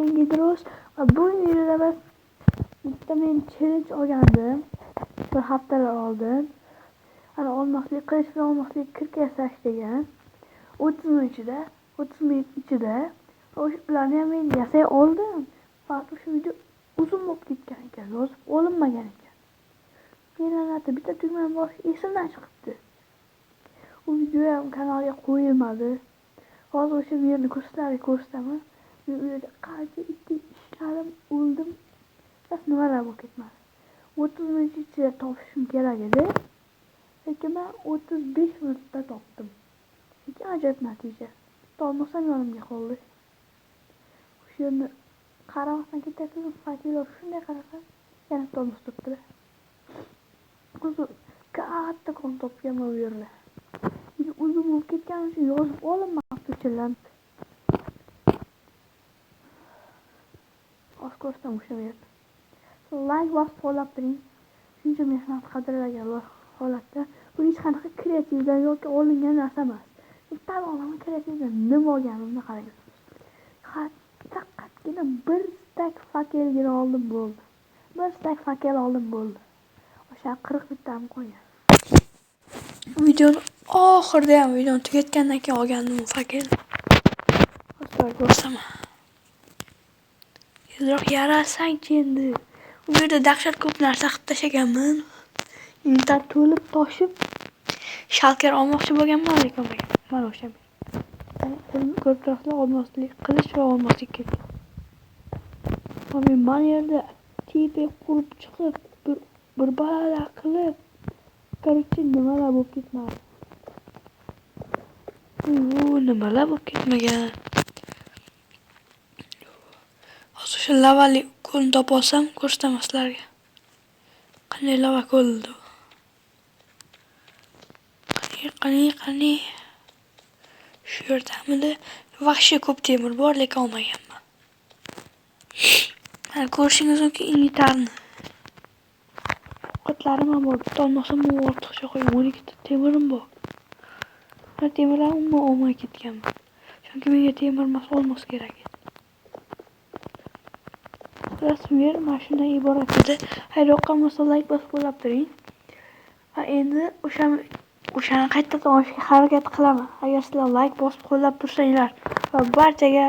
men Gidros va bu videoda biz bitta men challenge olgandim bir haftalar oldin. Ana olmoqlik qilish bilan olmoqlik kirk yasash degan 30 minut ichida ularni ham men yasay oldim. Faqat o'sha video uzun bo'lib ketgan ekan, yozib olinmagan ekan. Men bitta tugmani bosish esimdan chiqibdi. U video ham kanalga qo'yilmadi. Hozir o'sha videoni ko'rsataman. Men u yerda qancha ishlarim o'ldim. Bas nimalar bo'lib ketmadi. 30 minut ichida topishim kerak edi. Lekin men 35 minutda topdim. Lekin ajoyib natija. Topmasam yonimga qoldi. O'sha yerni qaramasdan ketayotgan fakirlar shunday qarasa, yana topmas turibdi. O'zi katta kon topgan u yerda. Uzun bo'lib ketgani uchun yozib olinmabdi uchinlanib. Ko'rsam o'sha yerda. Like bosib qo'llab turing. Shuncha mehnat qadrlagan holatda bu hech qanaqa kreativdan yoki olingan narsa emas. Tamomila kreativdan nima olganimni qarang. Faqatgina bir stak fakelgina oldim bo'ldi. Bir stak fakel oldim bo'ldi. O'sha 40 bittani qo'ygan. Videoni oxirida ham videoni tugatgandan keyin olgandim u fakel. Hozir ko'rsam. Tezroq yarasang-chi endi. U yerda dahshat ko'p narsa qilib tashaganman. Internet to'lib toshib shalkar olmoqchi bo'lganman, lekin mana o'sha. Ko'p tarafli olmaslik qilish va olmaslik kerak. Men mana yerda tipe qurib chiqib bir balalar qilib короче nimalar bo'lib ketmadi. Nimalar bo'lib ketmagan. Hozir shu lavali ko'lni topib olsam ko'rsataman sizlarga. Qanday lava ko'ldi. Qani. Shu yerdamidi? Vahshiy ko'p temir bor, lekin olmaganman. Mana ko'rishingiz mumkin inventarni. Ovqatlarim ham bor. Bitta olmasam u ortiqcha qo'yib 12 ta temirim bor. Men temirlarni olmay ketganman. Chunki menga temir emas olmos kerak edi. Rasmiy mashinadan iborat edi. Hayır yoqamasa like bosib qo'llab turing. Va endi o'shani qaytadan olishga harakat qilaman. Agar sizlar like bosib qo'llab tursanglar va barchaga